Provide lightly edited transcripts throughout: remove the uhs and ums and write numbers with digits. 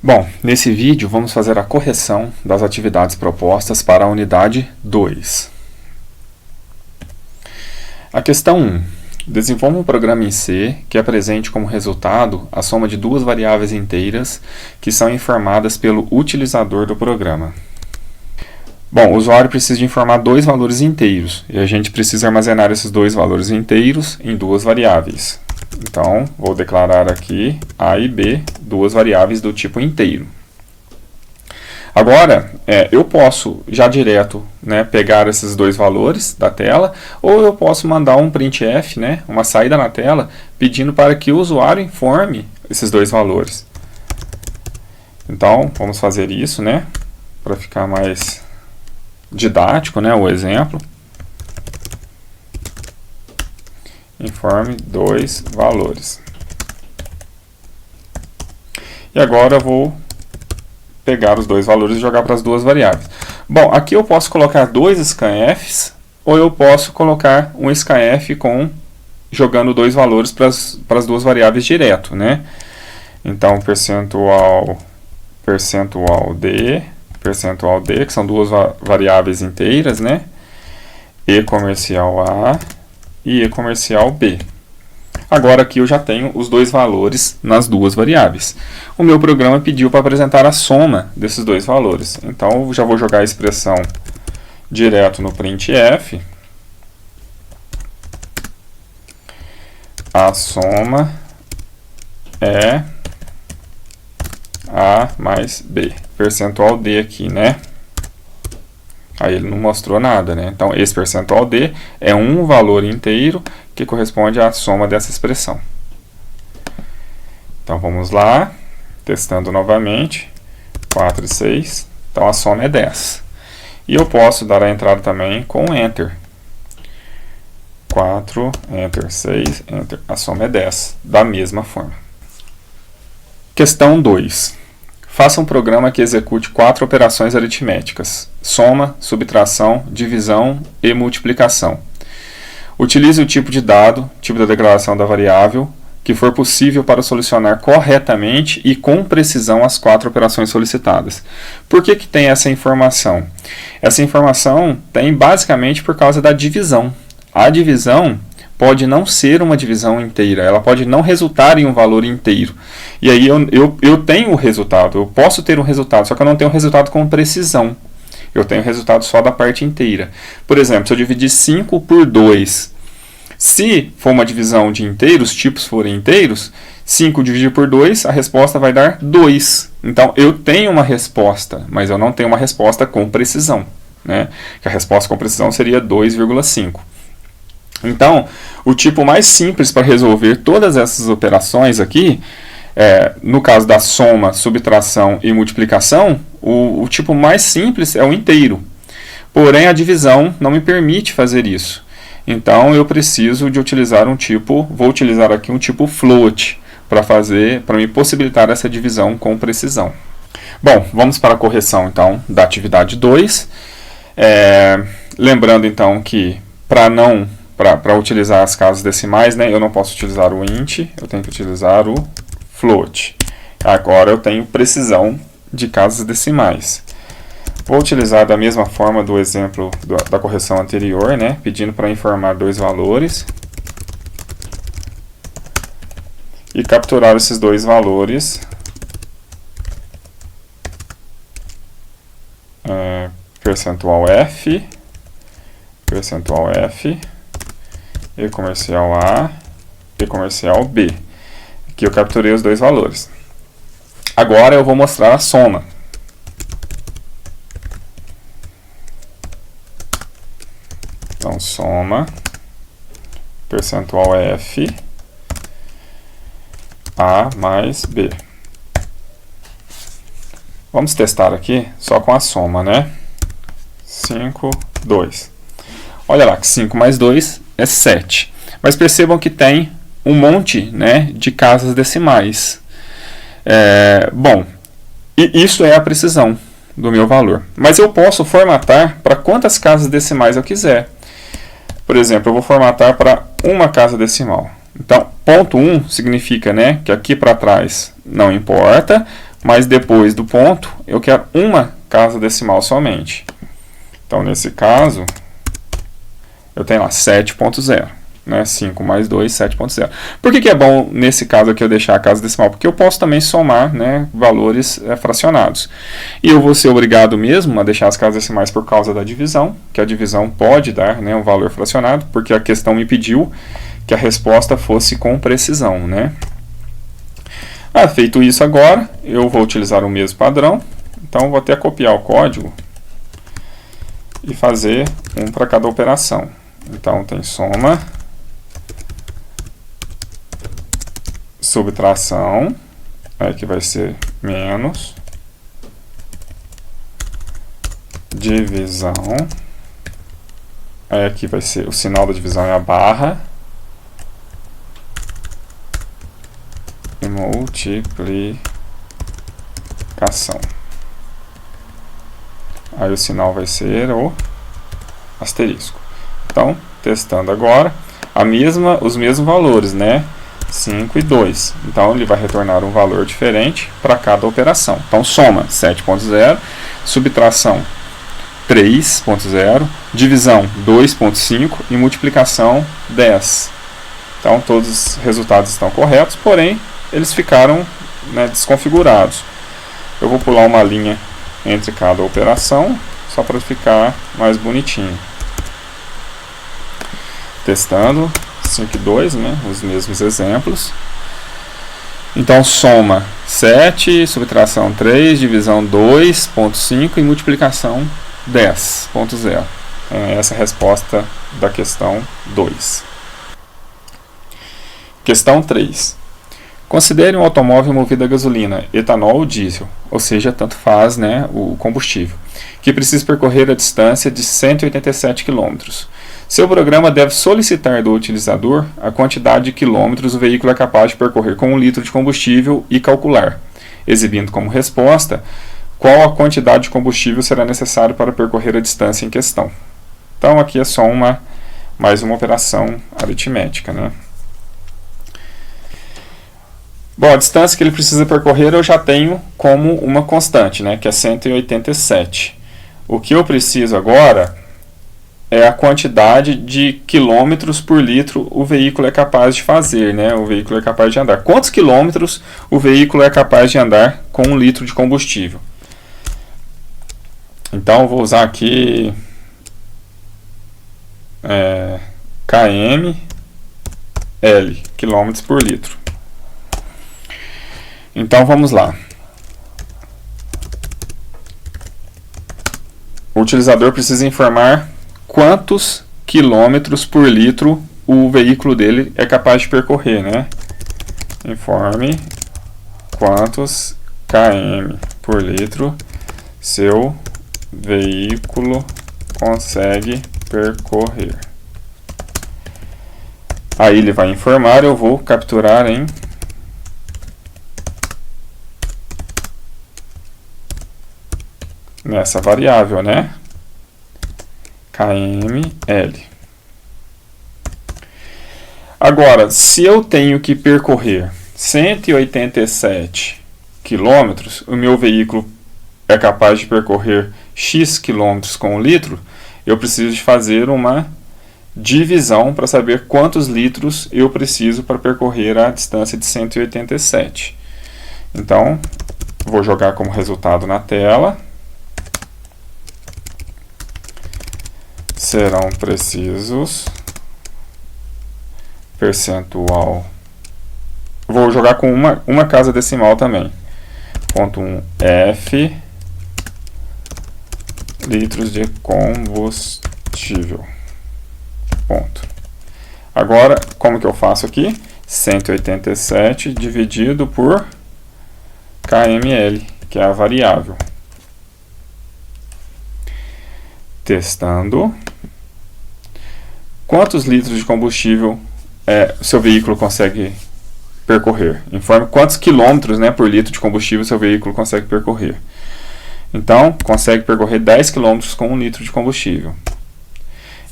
Bom, nesse vídeo vamos fazer a correção das atividades propostas para a unidade 2. A questão 1. Desenvolva um programa em C que apresente como resultado a soma de duas variáveis inteiras que são informadas pelo utilizador do programa. Bom, o usuário precisa de informar dois valores inteiros e a gente precisa armazenar esses dois valores inteiros em duas variáveis. Então, vou declarar aqui A e B, duas variáveis do tipo inteiro. Agora, eu posso já direto pegar esses dois valores da tela, ou eu posso mandar um printf, uma saída na tela, pedindo para que o usuário informe esses dois valores. Então, vamos fazer isso, para ficar mais didático, o exemplo. Informe dois valores. E agora eu vou pegar os dois valores e jogar para as duas variáveis. Bom, aqui eu posso colocar dois scanfs, ou eu posso colocar um scanf jogando dois valores para as duas variáveis direto, Então, percentual D, que são duas variáveis inteiras, E comercial A e E comercial B. Agora aqui eu já tenho os dois valores nas duas variáveis. O meu programa pediu para apresentar a soma desses dois valores. Então eu já vou jogar a expressão direto no printf. A soma é A mais B. Percentual D aqui, Aí ele não mostrou nada, Então, esse percentual D é um valor inteiro que corresponde à soma dessa expressão. Então, vamos lá. Testando novamente. 4 e 6. Então, a soma é 10. E eu posso dar a entrada também com Enter. 4, Enter, 6, Enter. A soma é 10. Da mesma forma. Questão 2. Faça um programa que execute 4 operações aritméticas: soma, subtração, divisão e multiplicação. Utilize o tipo de dado, tipo da declaração da variável, que for possível para solucionar corretamente e com precisão as 4 operações solicitadas. Por que tem essa informação? Essa informação tem basicamente por causa da divisão. A divisão pode não ser uma divisão inteira, ela pode não resultar em um valor inteiro. E aí eu tenho o resultado, eu posso ter um resultado, só que eu não tenho um resultado com precisão. Eu tenho o resultado só da parte inteira. Por exemplo, se eu dividir 5 por 2, se for uma divisão de inteiros, tipos forem inteiros, 5 dividido por 2, a resposta vai dar 2. Então, eu tenho uma resposta, mas eu não tenho uma resposta com precisão. Que a resposta com precisão seria 2,5. Então, o tipo mais simples para resolver todas essas operações aqui, no caso da soma, subtração e multiplicação, o tipo mais simples é o inteiro. Porém, a divisão não me permite fazer isso. Então, eu preciso de utilizar vou utilizar aqui um tipo float para me possibilitar essa divisão com precisão. Bom, vamos para a correção então da atividade 2. Lembrando então que para utilizar as casas decimais, eu não posso utilizar o int, eu tenho que utilizar o float. Agora eu tenho precisão de casas decimais. Vou utilizar da mesma forma do exemplo da correção anterior, pedindo para informar dois valores. E capturar esses dois valores. Percentual F. E comercial A e comercial B. Aqui eu capturei os dois valores. Agora eu vou mostrar a soma. Então, soma, percentual F, A mais B. Vamos testar aqui só com a soma, 5, 2. Olha lá que 5 mais 2 é 7. Mas percebam que tem um monte de casas decimais. Bom, e isso é a precisão do meu valor. Mas eu posso formatar para quantas casas decimais eu quiser. Por exemplo, eu vou formatar para uma casa decimal. Então, ponto 1 significa que aqui para trás não importa, mas depois do ponto eu quero uma casa decimal somente. Então, nesse caso, eu tenho lá 7.0. Né? 5 mais 2, 7.0. Por que é bom, nesse caso aqui, eu deixar a casa decimal? Porque eu posso também somar, né, valores fracionados. E eu vou ser obrigado mesmo a deixar as casas decimais por causa da divisão, que a divisão pode dar, né, um valor fracionado, porque a questão me pediu que a resposta fosse com precisão. Né? Feito isso agora, eu vou utilizar o mesmo padrão. Então, vou até copiar o código e fazer um para cada operação. Então, tem soma, subtração, que vai ser menos, divisão, aqui vai ser, o sinal da divisão é a barra, e multiplicação. Aí o sinal vai ser o asterisco. Então, testando agora, os mesmos valores, né? 5 e 2. Então, ele vai retornar um valor diferente para cada operação. Então, soma 7.0, subtração 3.0, divisão 2.5 e multiplicação 10. Então, todos os resultados estão corretos, porém, eles ficaram, né, desconfigurados. Eu vou pular uma linha entre cada operação, só para ficar mais bonitinho. Testando 5 e 2, né, os mesmos exemplos. Então, soma 7, subtração 3, divisão 2.5 e multiplicação 10.0. Essa é a resposta da questão 2. Questão 3. Considere um automóvel movido a gasolina, etanol ou diesel, ou seja, tanto faz, né, o combustível, que precisa percorrer a distância de 187 km. Seu programa deve solicitar do utilizador a quantidade de quilômetros o veículo é capaz de percorrer com 1 litro de combustível e calcular, exibindo como resposta qual a quantidade de combustível será necessário para percorrer a distância em questão. Então, aqui é só mais uma operação aritmética, né? Bom, a distância que ele precisa percorrer eu já tenho como uma constante, né, que é 187. O que eu preciso agora é a quantidade de quilômetros por litro o veículo é capaz de fazer, né, o veículo é capaz de andar. Quantos quilômetros o veículo é capaz de andar com 1 litro de combustível? Então, eu vou usar aqui kml, quilômetros por litro. Então, vamos lá. O utilizador precisa informar quantos quilômetros por litro o veículo dele é capaz de percorrer, né? Informe quantos km por litro seu veículo consegue percorrer. Aí ele vai informar, eu vou capturar em nessa variável, né? kml. Agora, se eu tenho que percorrer 187 quilômetros, o meu veículo é capaz de percorrer x quilômetros com 1 litro, eu preciso de fazer uma divisão para saber quantos litros eu preciso para percorrer a distância de 187. Então, vou jogar como resultado na tela. Serão precisos percentual. Vou jogar com uma casa decimal também. Ponto 1 F litros de combustível. Ponto. Agora, como que eu faço aqui? 187 dividido por kml, que é a variável. Testando. Quantos litros de combustível seu veículo consegue percorrer? Informe quantos quilômetros, né, por litro de combustível seu veículo consegue percorrer. Então, consegue percorrer 10 km com 1 litro de combustível.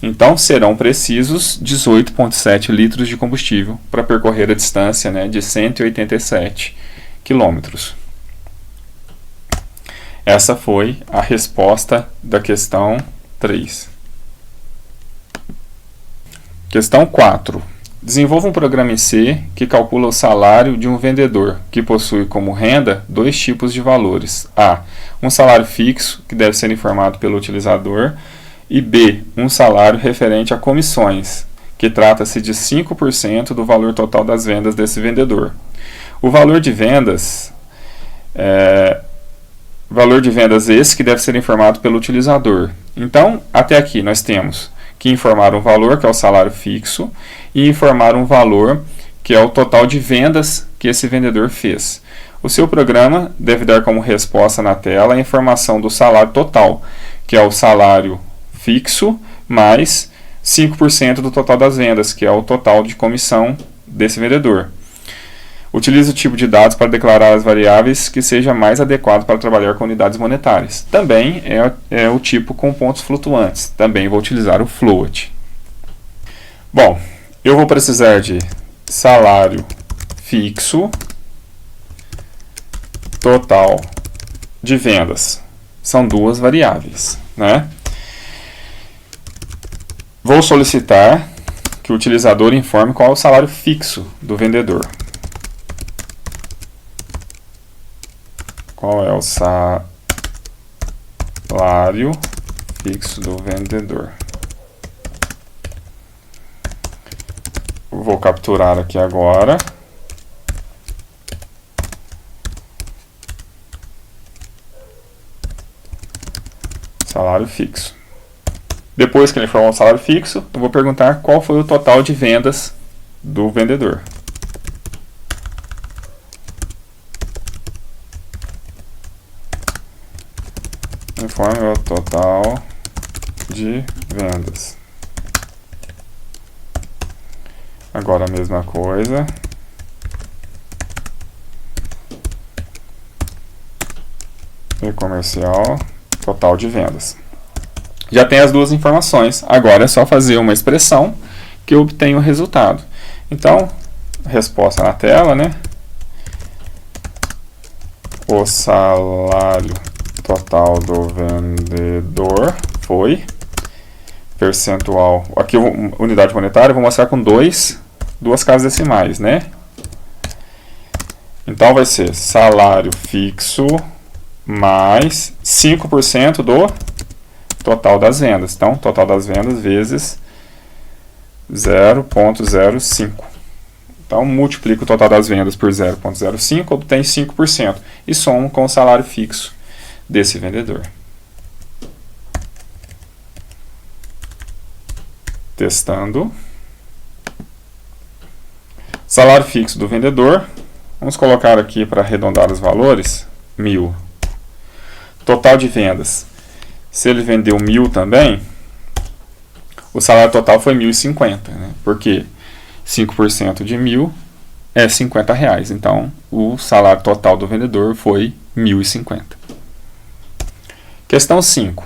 Então, serão precisos 18,7 litros de combustível para percorrer a distância, né, de 187 km. Essa foi a resposta da questão 3. Questão 4. Desenvolva um programa em C que calcula o salário de um vendedor que possui como renda dois tipos de valores. A. Um salário fixo, que deve ser informado pelo utilizador, e B. Um salário referente a comissões, que trata-se de 5% do valor total das vendas desse vendedor. O valor de vendas esse que deve ser informado pelo utilizador. Então, até aqui nós temos que informar um valor, que é o salário fixo, e informar um valor, que é o total de vendas que esse vendedor fez. O seu programa deve dar como resposta na tela a informação do salário total, que é o salário fixo mais 5% do total das vendas, que é o total de comissão desse vendedor. Utilize o tipo de dados para declarar as variáveis que seja mais adequado para trabalhar com unidades monetárias. Também é o tipo com pontos flutuantes. Também vou utilizar o float. Bom, eu vou precisar de salário fixo, total de vendas. São duas variáveis, né? Vou solicitar que o utilizador informe qual é o salário fixo do vendedor. Qual é o salário fixo do vendedor? Vou capturar aqui agora. Salário fixo. Depois que ele informou o salário fixo, eu vou perguntar qual foi o total de vendas do vendedor. Informe o total de vendas. Agora a mesma coisa. E comercial, total de vendas. Já tem as duas informações. Agora é só fazer uma expressão que eu obtenho o resultado. Então, resposta na tela, né? O salário total do vendedor foi percentual. Aqui, unidade monetária, eu vou mostrar com duas casas decimais, né? Então, vai ser salário fixo mais 5% do total das vendas. Então, total das vendas vezes 0,05. Então, multiplico o total das vendas por 0,05, obtém 5% e somo com o salário fixo desse vendedor. Testando. Salário fixo do vendedor. Vamos colocar aqui para arredondar os valores, 1.000. Total de vendas. Se ele vendeu 1.000 também, o salário total foi 1.050, né? Porque 5% de 1.000 é R$50. Então, o salário total do vendedor foi 1.050. Questão 5.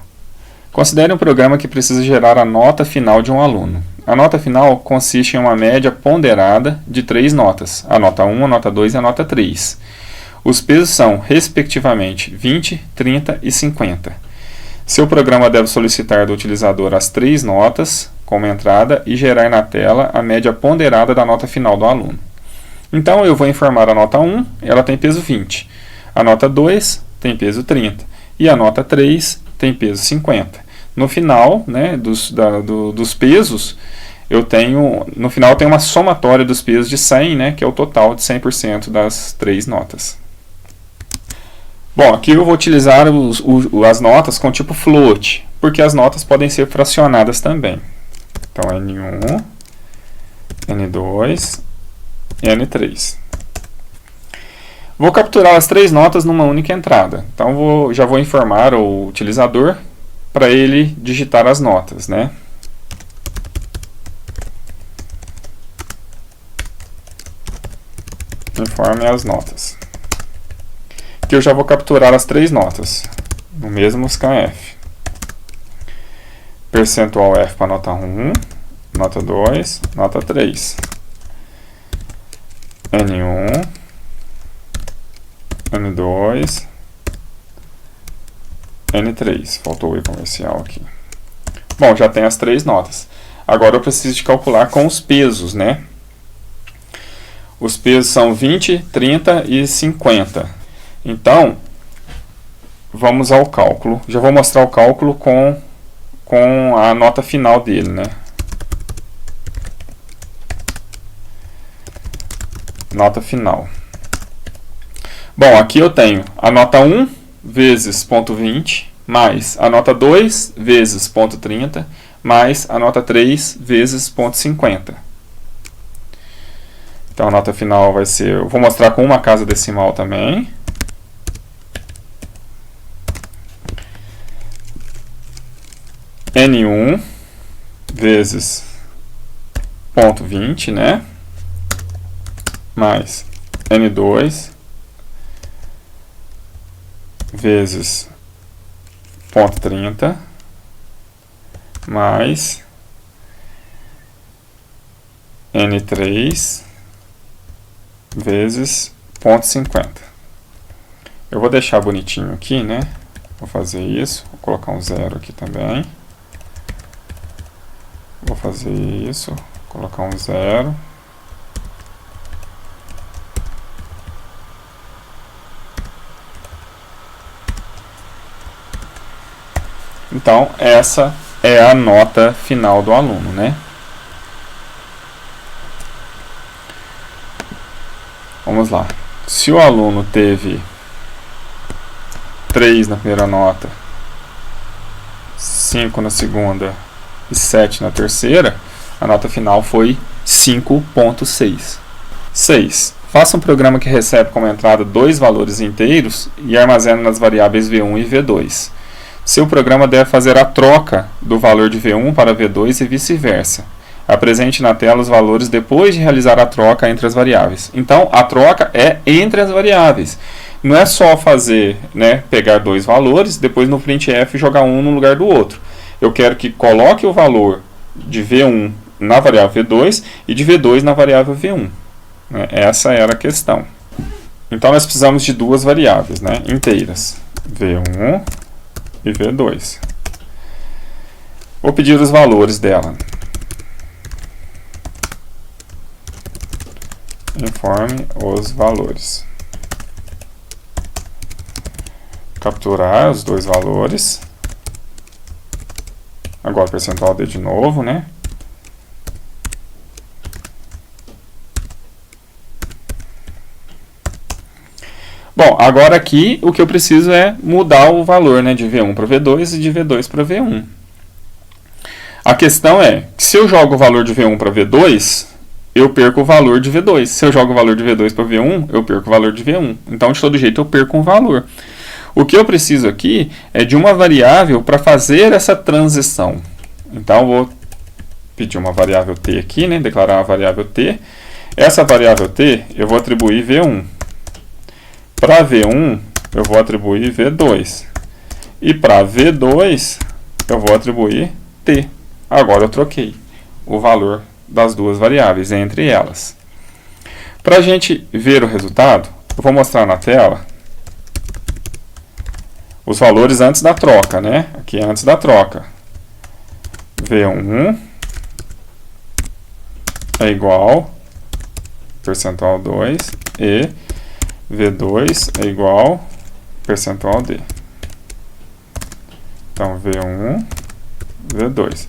Considere um programa que precisa gerar a nota final de um aluno. A nota final consiste em uma média ponderada de 3 notas, a nota 1, a nota 2 e a nota 3. Os pesos são, respectivamente, 20, 30 e 50. Seu programa deve solicitar do utilizador as 3 notas como entrada e gerar na tela a média ponderada da nota final do aluno. Então, eu vou informar a nota 1, ela tem peso 20. A nota 2 tem peso 30. E a nota 3 tem peso 50. No final, né, dos pesos, no final eu tenho uma somatória dos pesos de 100, né, que é o total de 100% das 3 notas. Bom, aqui eu vou utilizar as notas com tipo float, porque as notas podem ser fracionadas também. Então, N1, N2, N3. Vou capturar as 3 notas numa única entrada. Então, já vou informar o utilizador para ele digitar as notas, né? Informe as notas. Aqui eu já vou capturar as 3 notas, no mesmo scanf. Percentual F para nota 1, nota 2, nota 3. N1, N2, N3. Faltou o E comercial aqui. Bom, já tem as 3 notas. Agora eu preciso de calcular com os pesos, né? Os pesos são 20, 30 e 50. Então, vamos ao cálculo. Já vou mostrar o cálculo com a nota final dele, né? Nota final. Bom, aqui eu tenho a nota 1 vezes ponto 20, mais a nota 2 vezes ponto 30, mais a nota 3 vezes ponto 50. Então a nota final vai ser... Eu vou mostrar com uma casa decimal também. N1 vezes ponto 20, né? Mais N2 vezes ponto 30 mais N3 vezes ponto 50. Eu vou deixar bonitinho aqui, né? Vou fazer isso, vou colocar um 0 aqui também. Vou fazer isso, colocar um 0. Então, essa é a nota final do aluno, né? Vamos lá. Se o aluno teve 3 na primeira nota, 5 na segunda e 7 na terceira, a nota final foi 5.6. 6. Faça um programa que recebe como entrada 2 valores inteiros e armazena nas variáveis V1 e V2. Seu programa deve fazer a troca do valor de V1 para V2 e vice-versa. Apresente na tela os valores depois de realizar a troca entre as variáveis. Então, a troca é entre as variáveis. Não é só fazer, né, pegar 2 valores, depois no printf jogar um no lugar do outro. Eu quero que coloque o valor de V1 na variável V2 e de V2 na variável V1. Essa era a questão. Então, nós precisamos de 2 variáveis, né, inteiras. V1 e V2. Vou pedir os valores dela. Informe os valores. Capturar os 2 valores. Agora percentual D de novo, né? Bom, agora aqui o que eu preciso é mudar o valor, né, de V1 para V2 e de V2 para V1. A questão é que se eu jogo o valor de V1 para V2, eu perco o valor de V2. Se eu jogo o valor de V2 para V1, eu perco o valor de V1. Então, de todo jeito, eu perco um valor. O que eu preciso aqui é de uma variável para fazer essa transição. Então, eu vou pedir uma variável t aqui, né, declarar uma variável t. Essa variável t, eu vou atribuir V1. Para V1, eu vou atribuir V2. E para V2, eu vou atribuir t. Agora eu troquei o valor das 2 variáveis entre elas. Para a gente ver o resultado, eu vou mostrar na tela os valores antes da troca, né? Aqui antes da troca. V1 é igual percentual 2 e V2 é igual percentual D. Então, V1, V2.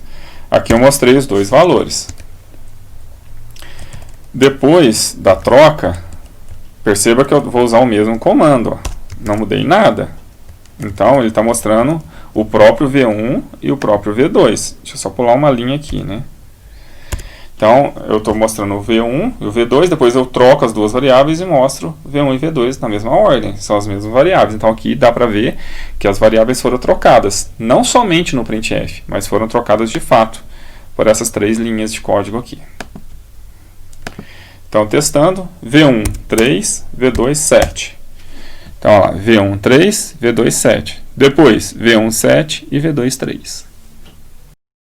Aqui eu mostrei os 2 valores. Depois da troca, perceba que eu vou usar o mesmo comando. Ó. Não mudei nada. Então, ele está mostrando o próprio V1 e o próprio V2. Deixa eu só pular uma linha aqui, né? Então, eu estou mostrando o V1 e o V2, depois eu troco as 2 variáveis e mostro V1 e V2 na mesma ordem, são as mesmas variáveis. Então, aqui dá para ver que as variáveis foram trocadas, não somente no printf, mas foram trocadas de fato por essas 3 linhas de código aqui. Então, testando, V1, 3, V2, 7. Então, olha lá, V1, 3, V2, 7. Depois, V1, 7 e V2, 3.